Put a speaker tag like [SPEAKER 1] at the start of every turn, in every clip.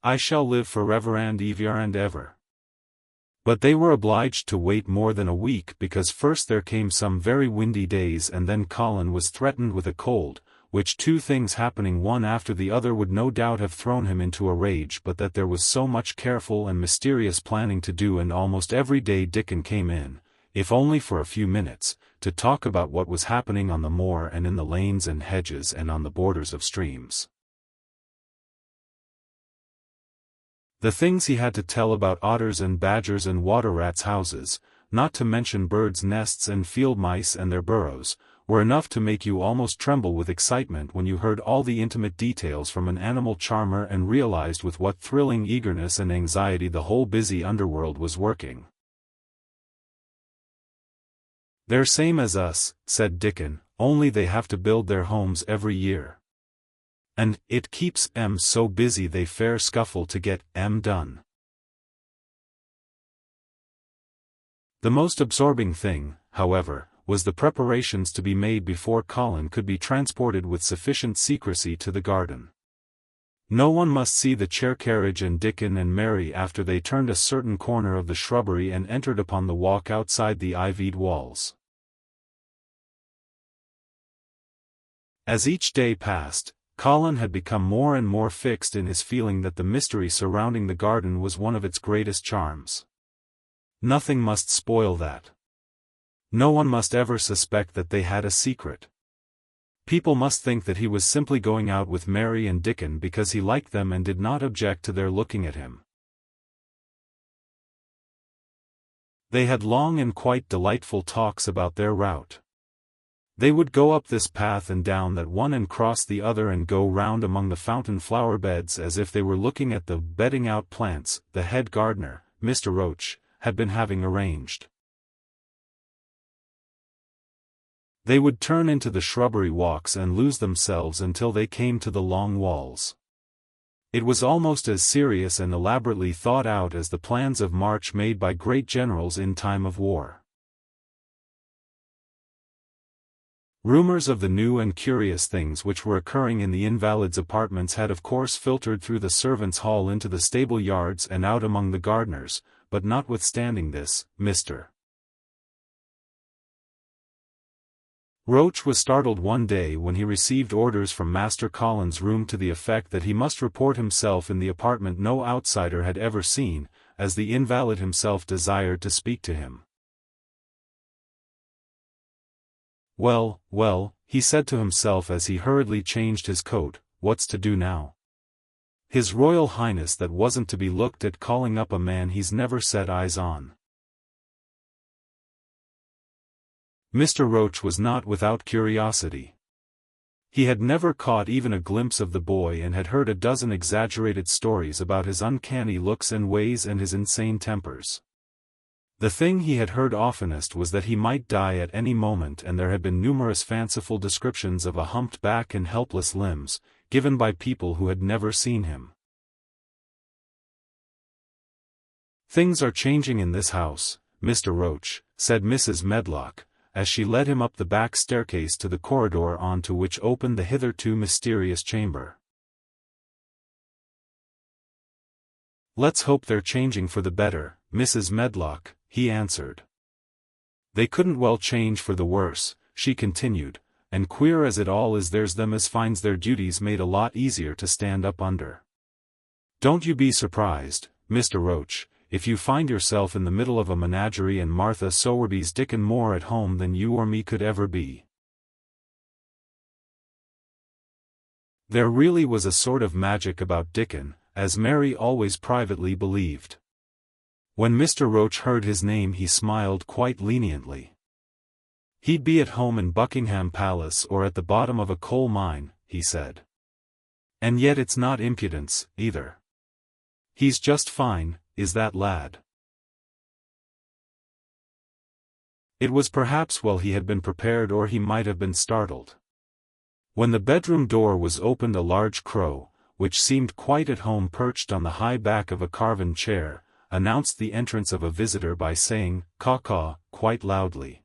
[SPEAKER 1] I shall live forever and ever and ever. But they were obliged to wait more than a week because first there came some very windy days and then Colin was threatened with a cold, which two things happening one after the other would no doubt have thrown him into a rage, but that there was so much careful and mysterious planning to do, and almost every day Dickon came in, if only for a few minutes, to talk about what was happening on the moor and in the lanes and hedges and on the borders of streams. The things he had to tell about otters and badgers and water rats' houses, not to mention birds' nests and field mice and their burrows, were enough to make you almost tremble with excitement when you heard all the intimate details from an animal charmer and realized with what thrilling eagerness and anxiety the whole busy underworld was working. "They're same as us," said Dickon, "only they have to build their homes every year. And it keeps 'em so busy they fair scuffle to get 'em done." The most absorbing thing, however, was the preparations to be made before Colin could be transported with sufficient secrecy to the garden. No one must see the chair carriage and Dickon and Mary after they turned a certain corner of the shrubbery and entered upon the walk outside the ivied walls. As each day passed, Colin had become more and more fixed in his feeling that the mystery surrounding the garden was one of its greatest charms. Nothing must spoil that. No one must ever suspect that they had a secret. People must think that he was simply going out with Mary and Dickon because he liked them and did not object to their looking at him. They had long and quite delightful talks about their route. They would go up this path and down that one and cross the other and go round among the fountain flower beds as if they were looking at the bedding out plants the head gardener, Mr. Roach, had been having arranged. They would turn into the shrubbery walks and lose themselves until they came to the long walls. It was almost as serious and elaborately thought out as the plans of march made by great generals in time of war. Rumors of the new and curious things which were occurring in the invalid's apartments had of course filtered through the servants' hall into the stable yards and out among the gardeners, but notwithstanding this, Mr. Roach was startled one day when he received orders from Master Colin's room to the effect that he must report himself in the apartment no outsider had ever seen, as the invalid himself desired to speak to him. "Well, well," he said to himself as he hurriedly changed his coat, "what's to do now? His Royal Highness that wasn't to be looked at calling up a man he's never set eyes on." Mr. Roach was not without curiosity. He had never caught even a glimpse of the boy and had heard a dozen exaggerated stories about his uncanny looks and ways and his insane tempers. The thing he had heard oftenest was that he might die at any moment, and there had been numerous fanciful descriptions of a humped back and helpless limbs, given by people who had never seen him. "Things are changing in this house, Mr. Roach," said Mrs. Medlock, as she led him up the back staircase to the corridor on to which opened the hitherto mysterious chamber. "Let's hope they're changing for the better, Mrs. Medlock," he answered. "They couldn't well change for the worse," she continued, "and queer as it all is, there's them as finds their duties made a lot easier to stand up under. Don't you be surprised, Mr. Roach, if you find yourself in the middle of a menagerie and Martha Sowerby's Dickon more at home than you or me could ever be." There really was a sort of magic about Dickon, as Mary always privately believed. When Mr. Roach heard his name he smiled quite leniently. "He'd be at home in Buckingham Palace or at the bottom of a coal mine," he said. "And yet it's not impudence, either. He's just fine, is that lad." It was perhaps well he had been prepared, or he might have been startled. When the bedroom door was opened, a large crow, which seemed quite at home perched on the high back of a carven chair, announced the entrance of a visitor by saying, "Caw-caw," quite loudly.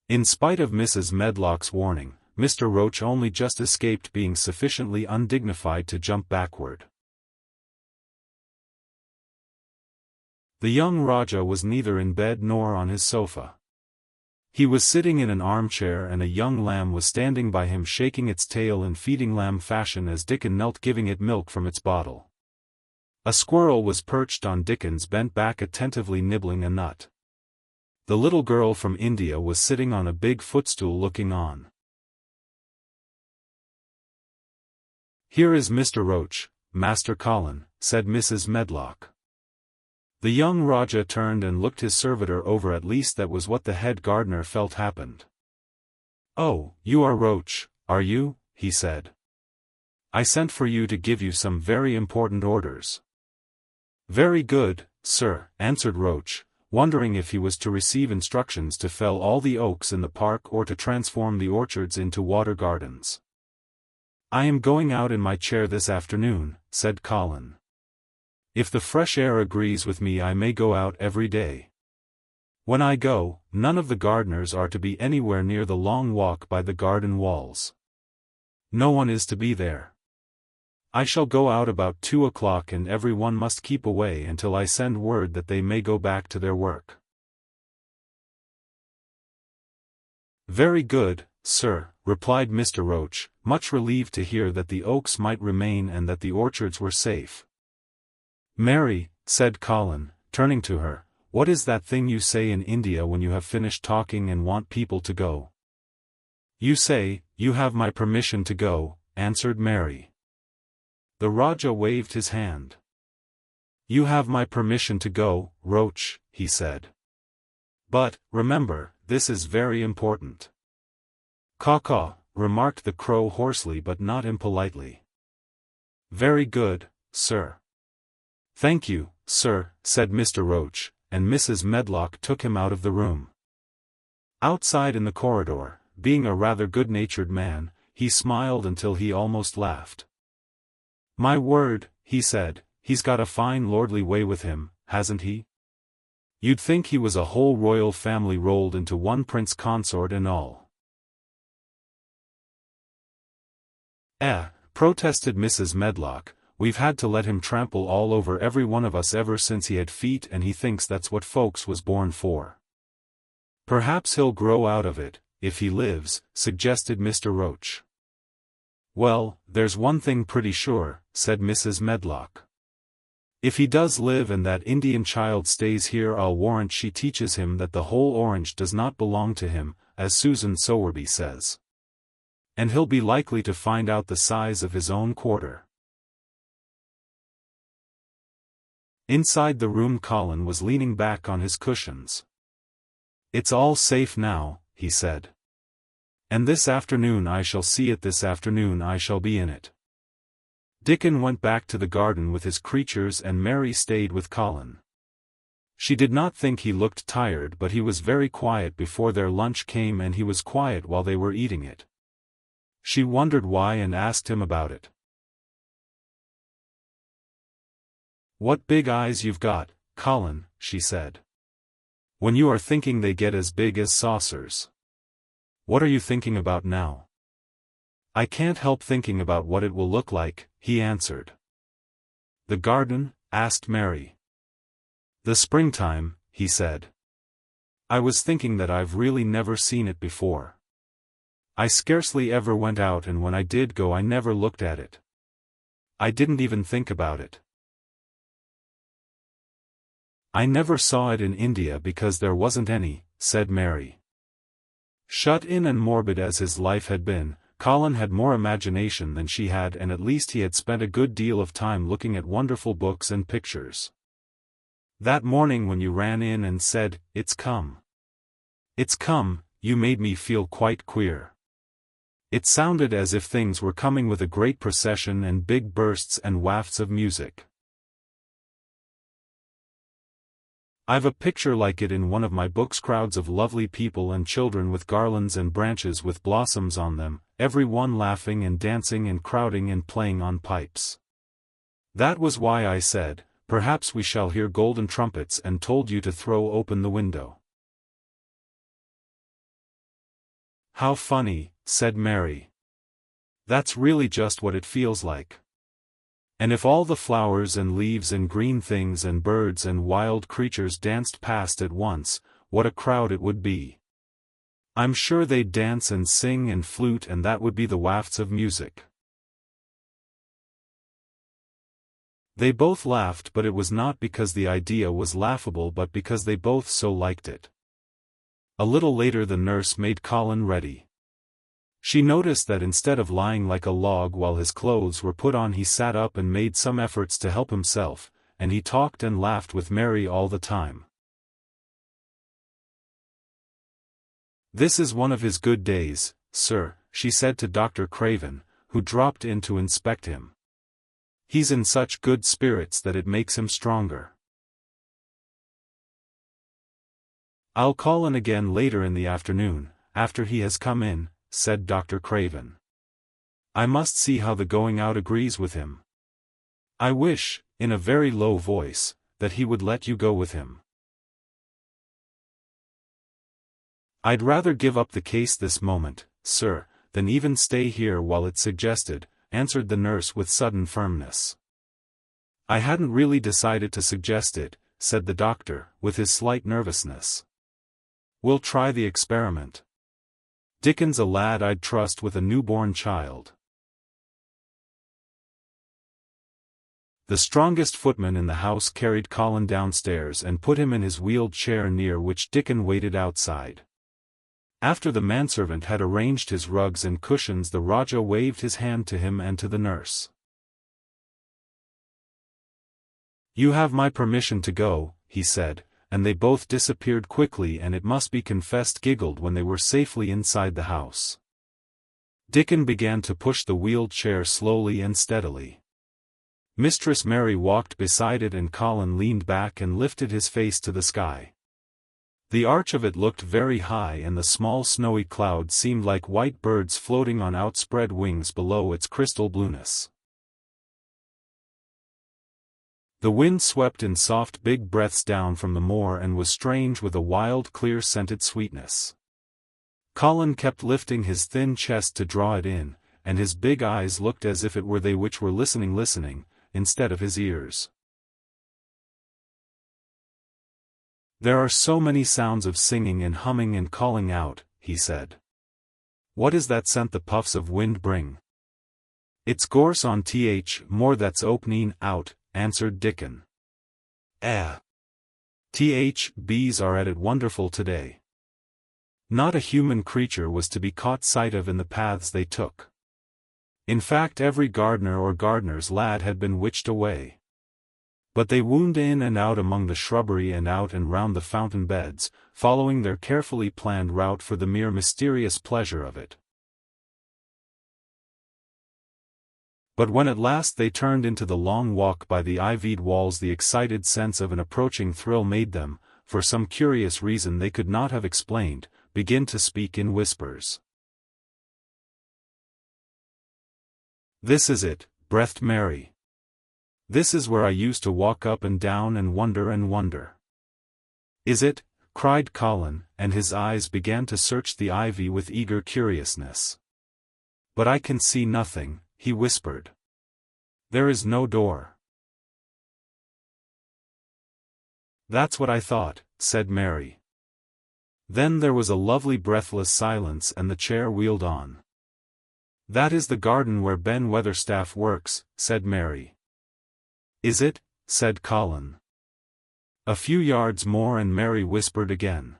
[SPEAKER 1] In spite of Mrs. Medlock's warning, Mr. Roach only just escaped being sufficiently undignified to jump backward. The young Raja was neither in bed nor on his sofa. He was sitting in an armchair and a young lamb was standing by him shaking its tail in feeding lamb fashion as Dickon knelt giving it milk from its bottle. A squirrel was perched on Dickon's bent back attentively nibbling a nut. The little girl from India was sitting on a big footstool looking on. "Here is Mr. Roach, Master Colin," said Mrs. Medlock. The young Raja turned and looked his servitor over. At least that was what the head gardener felt happened. "Oh, you are Roach, are you?" he said. "I sent for you to give you some very important orders." "Very good, sir," answered Roach, wondering if he was to receive instructions to fell all the oaks in the park or to transform the orchards into water gardens. "I am going out in my chair this afternoon," said Colin. "If the fresh air agrees with me I may go out every day. When I go, none of the gardeners are to be anywhere near the long walk by the garden walls. No one is to be there. I shall go out about 2 o'clock and every one must keep away until I send word that they may go back to their work." "Very good, sir," replied Mr. Roach, much relieved to hear that the oaks might remain and that the orchards were safe. "Mary," said Colin, turning to her, "what is that thing you say in India when you have finished talking and want people to go?" "You say, 'You have my permission to go,'" answered Mary. The Raja waved his hand. "You have my permission to go, Roach," he said. "But, remember, this is very important." "Caw-caw," remarked the crow hoarsely but not impolitely. "Very good, sir." "Thank you, sir," said Mr. Roach, and Mrs. Medlock took him out of the room. Outside in the corridor, being a rather good-natured man, he smiled until he almost laughed. "My word," he said, "he's got a fine lordly way with him, hasn't he? You'd think he was a whole royal family rolled into one prince consort and all." Protested Mrs. Medlock, "we've had to let him trample all over every one of us ever since he had feet and he thinks that's what folks was born for." "Perhaps he'll grow out of it, if he lives," suggested Mr. Roach. "Well, there's one thing pretty sure," said Mrs. Medlock. "If he does live and that Indian child stays here I'll warrant she teaches him that the whole orange does not belong to him, as Susan Sowerby says. And he'll be likely to find out the size of his own quarter." Inside the room Colin was leaning back on his cushions. "It's all safe now," he said. "And this afternoon I shall see it, this afternoon I shall be in it." Dickon went back to the garden with his creatures and Mary stayed with Colin. She did not think he looked tired but he was very quiet before their lunch came and he was quiet while they were eating it. She wondered why and asked him about it. "What big eyes you've got, Colin," she said. "When you are thinking they get as big as saucers. What are you thinking about now?" "I can't help thinking about what it will look like," he answered. "The garden?" asked Mary. "The springtime," he said. "I was thinking that I've really never seen it before. I scarcely ever went out and when I did go I never looked at it. I didn't even think about it. I never saw it in India because there wasn't any," said Mary. Shut in and morbid as his life had been, Colin had more imagination than she had and at least he had spent a good deal of time looking at wonderful books and pictures. "That morning when you ran in and said, 'It's come. It's come,' you made me feel quite queer. It sounded as if things were coming with a great procession and big bursts and wafts of music. I've a picture like it in one of my books, crowds of lovely people and children with garlands and branches with blossoms on them, every one laughing and dancing and crowding and playing on pipes. That was why I said, 'Perhaps we shall hear golden trumpets,' and told you to throw open the window." "How funny," said Mary. "That's really just what it feels like. And if all the flowers and leaves and green things and birds and wild creatures danced past at once, what a crowd it would be. I'm sure they'd dance and sing and flute, and that would be the wafts of music. They both laughed, but it was not because the idea was laughable but because they both so liked it. A little later the nurse made Colin ready. She noticed that instead of lying like a log while his clothes were put on, he sat up and made some efforts to help himself, and he talked and laughed with Mary all the time. "This is one of his good days, sir," she said to Dr. Craven, who dropped in to inspect him. "He's in such good spirits that it makes him stronger." "I'll call in again later in the afternoon, after he has come in," said Dr. Craven. "I must see how the going out agrees with him. I wish," in a very low voice, "that he would let you go with him." "I'd rather give up the case this moment, sir, than even stay here while it's suggested," answered the nurse with sudden firmness. "I hadn't really decided to suggest it," said the doctor, with his slight nervousness. "We'll try the experiment. Dickens a lad I'd trust with a newborn child." The strongest footman in the house carried Colin downstairs and put him in his wheeled chair, near which Dickon waited outside. After the manservant had arranged his rugs and cushions, the Rajah waved his hand to him and to the nurse. "You have my permission to go," he said, and they both disappeared quickly, and it must be confessed giggled when they were safely inside the house. Dickon began to push the wheeled chair slowly and steadily. Mistress Mary walked beside it, and Colin leaned back and lifted his face to the sky. The arch of it looked very high, and the small snowy clouds seemed like white birds floating on outspread wings below its crystal blueness. The wind swept in soft big breaths down from the moor and was strange with a wild clear-scented sweetness. Colin kept lifting his thin chest to draw it in, and his big eyes looked as if it were they which were listening, instead of his ears. "There are so many sounds of singing and humming and calling out," he said. "What is that scent the puffs of wind bring?" "It's gorse on th more that's opening out," answered Dickon. Bees are at it wonderful today." Not a human creature was to be caught sight of in the paths they took. In fact, every gardener or gardener's lad had been witched away. But they wound in and out among the shrubbery and out and round the fountain beds, following their carefully planned route for the mere mysterious pleasure of it. But when at last they turned into the long walk by the ivied walls, the excited sense of an approaching thrill made them, for some curious reason they could not have explained, begin to speak in whispers. "This is it," breathed Mary. "This is where I used to walk up and down and wonder." "Is it?" cried Colin, and his eyes began to search the ivy with eager curiousness. "But I can see nothing," he whispered. "There is no door." "That's what I thought," said Mary. Then there was a lovely breathless silence, and the chair wheeled on. "That is the garden where Ben Weatherstaff works," said Mary. "Is it?" said Colin. A few yards more and Mary whispered again.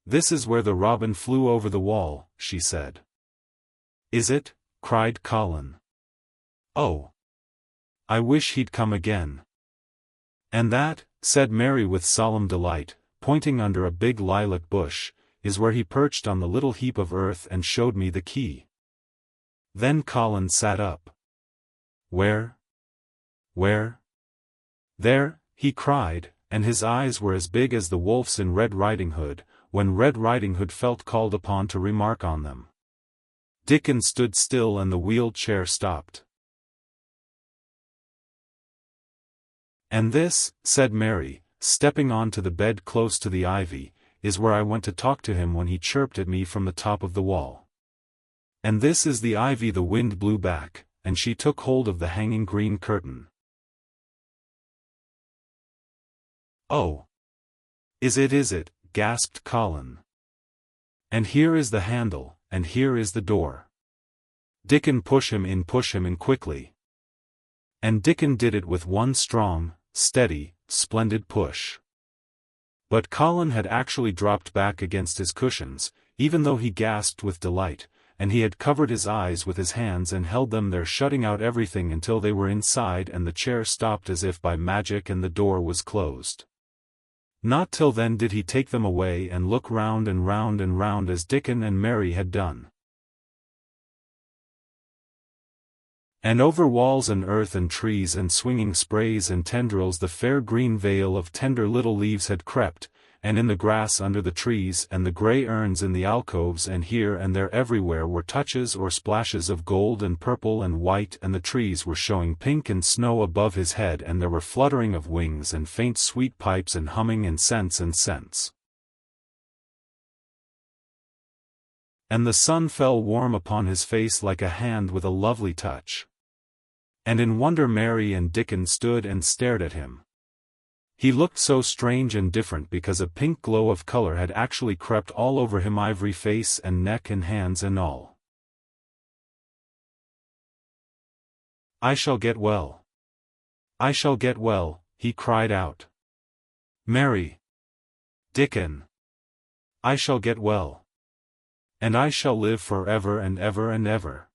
[SPEAKER 1] "This is where the robin flew over the wall," she said. "Is it?" cried Colin. "Oh! I wish he'd come again." "And that," said Mary with solemn delight, pointing under a big lilac bush, "is where he perched on the little heap of earth and showed me the key." Then Colin sat up. "Where? Where?" "There," he cried, and his eyes were as big as the wolf's in Red Riding Hood, when Red Riding Hood felt called upon to remark on them. Dickon stood still and the wheeled chair stopped. "And this," said Mary, stepping on to the bed close to the ivy, "is where I went to talk to him when he chirped at me from the top of the wall. And this is the ivy the wind blew back, and she took hold of the hanging green curtain. "Oh! Is it?" gasped Colin. "And here is the handle, and here is the door. Dickon, push him in quickly." And Dickon did it with one strong, steady, splendid push. But Colin had actually dropped back against his cushions, even though he gasped with delight, and he had covered his eyes with his hands and held them there, shutting out everything until they were inside and the chair stopped as if by magic and the door was closed. Not till then did he take them away and look round and round and round as Dickon and Mary had done. And over walls and earth and trees and swinging sprays and tendrils the fair green veil of tender little leaves had crept, and in the grass under the trees and the grey urns in the alcoves and here and there everywhere were touches or splashes of gold and purple and white, and the trees were showing pink and snow above his head, and there were fluttering of wings and faint sweet pipes and humming and scents. And the sun fell warm upon his face like a hand with a lovely touch. And in wonder Mary and Dickon stood and stared at him. He looked so strange and different because a pink glow of color had actually crept all over him, ivory face and neck and hands and all. "I shall get well. I shall get well," he cried out. "Mary! Dickon! I shall get well. And I shall live forever and ever and ever."